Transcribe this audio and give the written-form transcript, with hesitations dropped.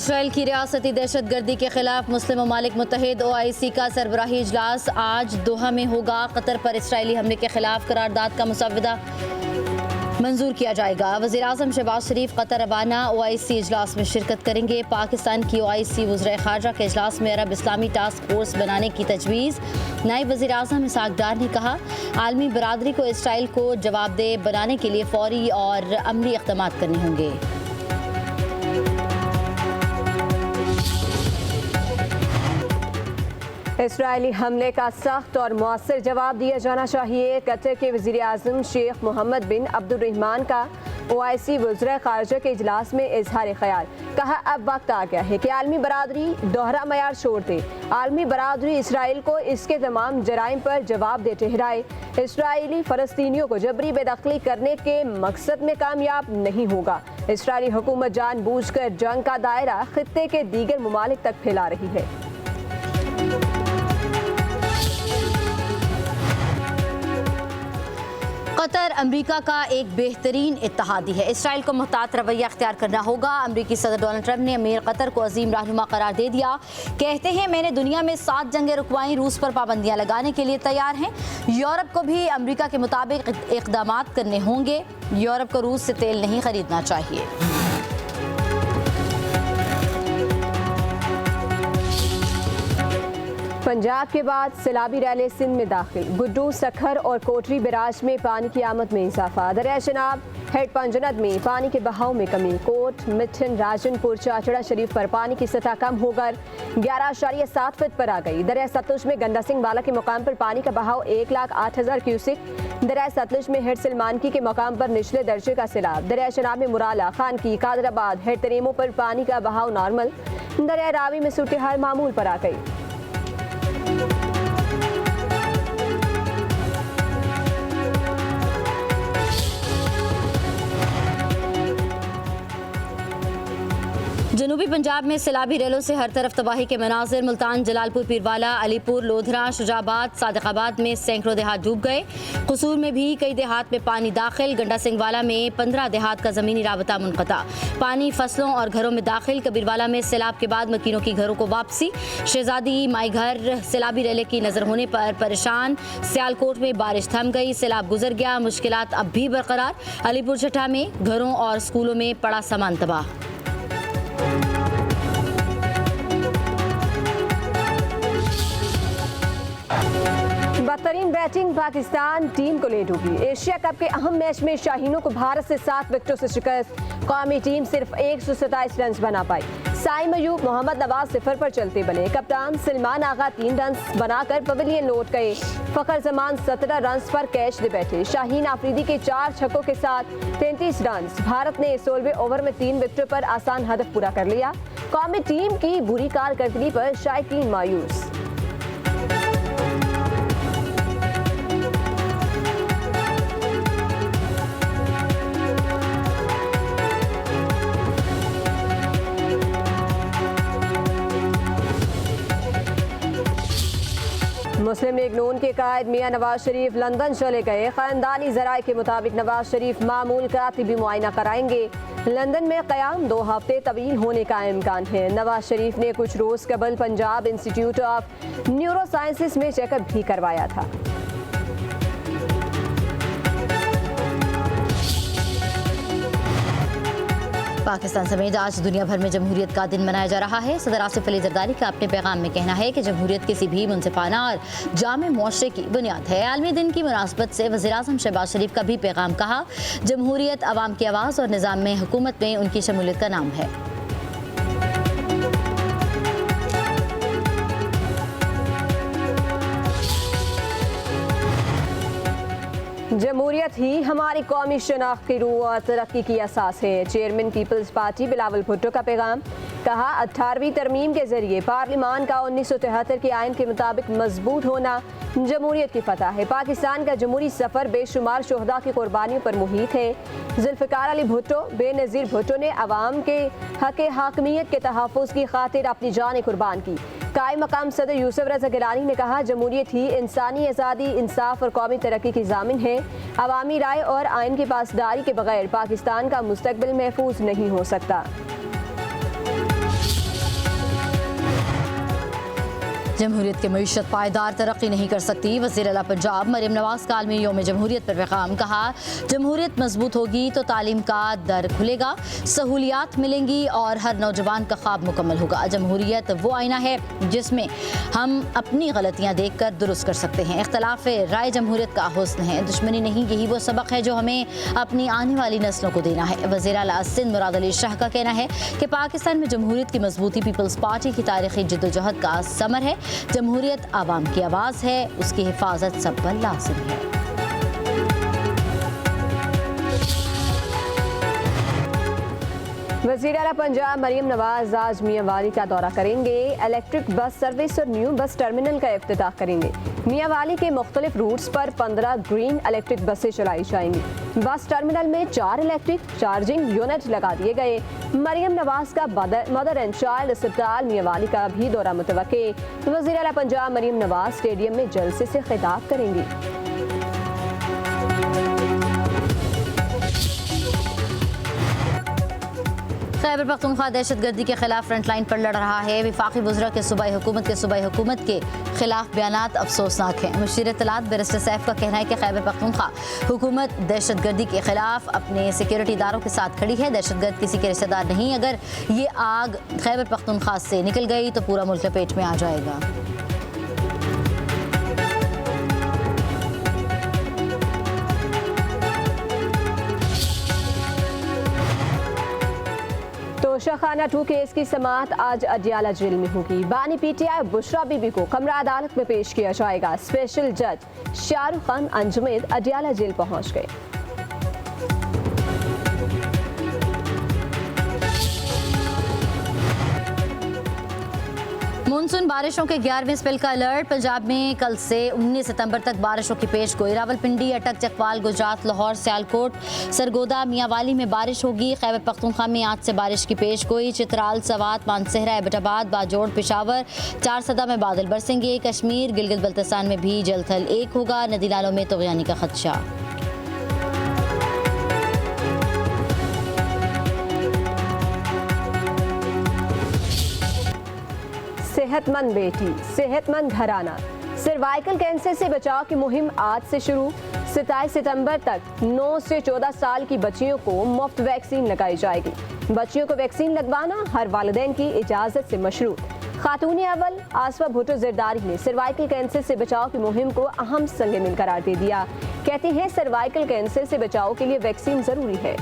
Israel की रियासती दहशतगर्दी के खिलाफ मुस्लिम ममालिक मुत्तहिद OIC का सरबराही इजलास आज दोहा में होगा। कतर पर इसराइली हमले के खिलाफ करारदाद का मुसव्वदा मंजूर किया जाएगा। वज़ीर आज़म शहबाज शरीफ कतर रवाना OIC इजलास में शिरकत करेंगे। पाकिस्तान की OIC वज़ीर ख़ारजा के इजलास में अरब इस्लामी टास्क फोर्स बनाने की तजवीज़। नायब वज़ीर आज़म इसहाक डार ने कहा, आलमी बरादरी को इसराइल को जवाबदेह बनाने के लिए फ़ौरी और अमली इक़दाम करने होंगे। इसराइली हमले का सख्त और मौसर जवाब दिया जाना चाहिए। कतर के वज़ीर आज़म शेख मोहम्मद बिन अब्दुर्रहमान का OIC वज़ीर ख़ारजा के इजलास में इजहार ख्याल। कहा, अब वक्त आ गया है कि आलमी बरादरी दोहरा मयार छोड़ दे। आलमी बरादरी इसराइल को इसके तमाम जराइम पर जवाब दे ठहराए। इसराइली फ़लस्तीनियों को जबरी बेदखली करने के मकसद में कामयाब नहीं होगा। इसराइली हुकूमत जानबूझकर जंग का दायरा खित्ते के दीगर ममालिक तक फैला रही है। कतर अमरीका का एक बेहतरीन इत्तेहादी है। इसराइल को मुहतात रवैया अख्तियार करना होगा। अमरीकी सदर डोनाल्ड ट्रंप ने अमीर कतर को अजीम रहनुमा करार दे दिया। कहते हैं, मैंने दुनिया में 7 जंगें रुकवाई, रूस पर पाबंदियां लगाने के लिए तैयार हैं। यूरोप को भी अमरीका के मुताबिक इक़दाम करने होंगे। यूरोप को रूस से तेल नहीं खरीदना चाहिए। पंजाब के बाद सैलाबी रैली सिंध में दाखिल। गुड्डू, सखर और कोटरी बैराज में पानी की आमद में इजाफा। दरिया चनाब हेड पंजनद में पानी के बहाव में कमी। कोट, मिठन, राजनपुर, चाचड़ा शरीफ पर पानी की सतह कम होकर 11.7 फीट पर आ गई। दरिया सतलुज में गंडा सिंह वाला के मकाम पर पानी का बहाव 1,08,000 क्यूसिक। दरिया सतलुज में हेड सलमानकी के मकाम पर निचले दर्जे का सैलाब। दरिया चनाब में मुराला, खानकी, कादराबाद, हेड तरीमों पर पानी का बहाव नॉर्मल। दरिया रावी में सूरत हाल मामूल पर आ गई। जनूबी पंजाब में सैलाबी रेलों से हर तरफ तबाही के मनाजिर। मुल्तान, जलालपुर, पीरवाला, अलीपुर, लोधरा, शुजाबाद, सादिकाबाद में सैकड़ों देहात डूब गए। कसूर में भी कई देहात में पानी दाखिल। गंडा सिंह वाला में 15 देहात का ज़मीनी राबता मुनक़ता। पानी फसलों और घरों में दाखिल। कबीरवाला में सैलाब के बाद मकीनों की घरों को वापसी। शहजादी माई घर सैलाबी रेले की नज़र होने पर परेशान। सियालकोट में बारिश थम गई, सैलाब गुजर गया, मुश्किलात अब भी बरकरार। अलीपुर छठा में घरों और स्कूलों में पड़ा सामान तबाह। बदतरीन बैटिंग पाकिस्तान टीम को ले डूबी। एशिया कप के अहम मैच में शाहीनों को भारत से 7 विकेटों से शिकस्त। कौमी टीम सिर्फ 127 रन बना पाई। साइम अयूब, मोहम्मद नवाज 0 पर चलते बने। कप्तान सलमान आगा 3 रन बनाकर पवेलियन लौट गए। फखर जमान 17 रन पर कैच दे बैठे। शाहीन आफरीदी के 4 छक्कों के साथ 33 रन। भारत ने 16वें ओवर में 3 विकेटों पर आसान हदफ पूरा कर लिया। कौमी टीम की बुरी कारकर्दगी पर शायकीन मायूस। मुस्लिम लीग नून के कायद मियां नवाज शरीफ लंदन चले गए। खानदानी जराये के मुताबिक नवाज शरीफ मामूल का तिबी मुआयना कराएंगे। लंदन में क़याम 2 हफ्ते तवील होने का इम्कान है। नवाज शरीफ ने कुछ रोज़ कबल Punjab institute of neuro sciences में चेकअप भी करवाया था। पाकिस्तान समेत आज दुनिया भर में जमहूरियत का दिन मनाया जा रहा है। सदर आसिफ अली जरदारी का अपने पैगाम में कहना है कि जमहूरियत किसी भी मुनसिफाना और जामे मुआशरे की बुनियाद है। आलमी दिन की मुनासबत से वज़ीर आज़म शहबाज शरीफ का भी पैगाम कहा, जमहूरियत अवाम की आवाज़ और निज़ाम में हुकूमत में उनकी शमूलियत का नाम है। जमहूरियत ही हमारी कौमी शनाख्त की रूह और तरक्की की असास है। Chairman people's party Bilawal Bhutto का पैगाम। कहा, 18वीं तरमीम के जरिए पार्लिमान का 1973 के आइन के मुताबिक मजबूत होना जमहूरियत की फतह है। पाकिस्तान का जमहूरी सफ़र बेशुमार शोहदा की कुर्बानियों पर मुहित है। जुल्फ़िकार अली भुट्टो, बेनज़ीर भुट्टो ने अवाम के हक़ हाकमियत के तहफ़्फ़ुज़ की खातिर अपनी जान कुर्बान की। कायम मकाम सदर यूसुफ रज़ा गिलानी ने कहा, जमहूरियत ही इंसानी आज़ादी, इंसाफ और कौमी तरक्की की ज़ामिन है। अवामी राय और आइन की पासदारी के बगैर पाकिस्तान का मुस्तकबिल महफूज नहीं हो सकता। जमहूरियत की मीशत पायदार तरक्की नहीं कर सकती। वज़ीर आला पंजाब मरियम नवाज का आलमी यौम जमहूरियत पर पैगाम। कहा, जमहूरियत मजबूत होगी तो तालीम का दर खुलेगा, सहूलियात मिलेंगी और हर नौजवान का ख्वाब मुकम्मल होगा। जमहूरियत वो आईना है जिसमें हम अपनी गलतियाँ देख कर दुरुस्त कर सकते हैं। इख्तलाफ राय जमहूरियत का हुस्न है, दुश्मनी नहीं। यही वो सबक है जो हमें अपनी आने वाली नस्लों को देना है। वज़ीर आला सिंध मुराद अली शाह का कहना है कि पाकिस्तान में जमहूरियत की मजबूती पीपल्स पार्टी की तारीखी जद्दोजहद का समर है। जमहूरियत आवाम की आवाज़ है, उसकी हिफाजत सब पर लाजिम है। वज़ीर आला पंजाब मरियम नवाज आज मियांवाली का दौरा करेंगे। इलेक्ट्रिक बस सर्विस और न्यू बस टर्मिनल का इफ्तिताह करेंगे। मियांवाली के मुख्तलिफ रूट्स पर 15 ग्रीन इलेक्ट्रिक बसें चलाई जाएंगी। बस टर्मिनल में 4 इलेक्ट्रिक चार्जिंग यूनिट लगा दिए गए। मरियम नवाज का मदर एंड चाइल्ड अस्पताल मियांवाली का भी दौरा मुतवक्के। वज़ीर आला पंजाब मरियम नवाज स्टेडियम में जलसे से खिताब करेंगी। खैबर पख्तूनख्वा दहशतगर्दी के खिलाफ फ्रंटलाइन पर लड़ रहा है। वफाकी वज़रा के सूबाई हुकूमत के खिलाफ बयानात अफसोसनाक हैं। मुशीर इत्तलात बैरिस्टर सैफ का कहना है कि खैबर पख्तूनख्वा हुकूमत दहशतगर्दी के खिलाफ अपने सिक्योरिटी इदारों के साथ खड़ी है। दहशतगर्द किसी के रिश्तेदार नहीं। अगर ये आग खैबर पख्तूनख्वा से निकल गई तो पूरा मुल्क लपेट में आ जाएगा। तोशाखाना 2 केस की समाअत आज अडियाला जेल में होगी। बानी पीटीआई बुशरा बीबी को कमरा अदालत में पेश किया जाएगा। स्पेशल जज शाहरुख खान अंजुमेद अडियाला जेल पहुंच गए। मानसून बारिशों के 11वें स्पेल का अलर्ट। पंजाब में कल से 19 सितंबर तक बारिशों की पेशगोई। रावलपिंडी, अटक, चकवाल, गुजरात, लाहौर, सियालकोट, सरगोदा, मियांवाली में बारिश होगी। खैबर पख्तूनख्वा में आज से बारिश की पेशगोई। चित्राल, सवात, मानसहरा, एबटाबाद, बाजोड़, पेशावर, चारसदा में बादल बरसेंगे। कश्मीर, गिलगित बल्तिस्तान में भी जल थल 1 होगा। नदी नालों में तुग़यानी का खदशा। सेहतमंद बेटी, सेहतमंद घराना। सर्वाइकल कैंसर से बचाव की मुहिम आज से शुरू। 27 सितंबर तक 9 से 14 साल की बच्चियों को मुफ्त वैक्सीन लगाई जाएगी। बच्चियों को वैक्सीन लगवाना हर वालिदैन की इजाज़त से मशरूत। खातून अव्वल आसफा भुट्टो ज़रदारी ने सर्वाइकल कैंसर से बचाव की मुहिम को अहम संग मिल करार दे दिया। कहती हैं सर्वाइकल कैंसर से बचाव के लिए वैक्सीन ज़रूरी है।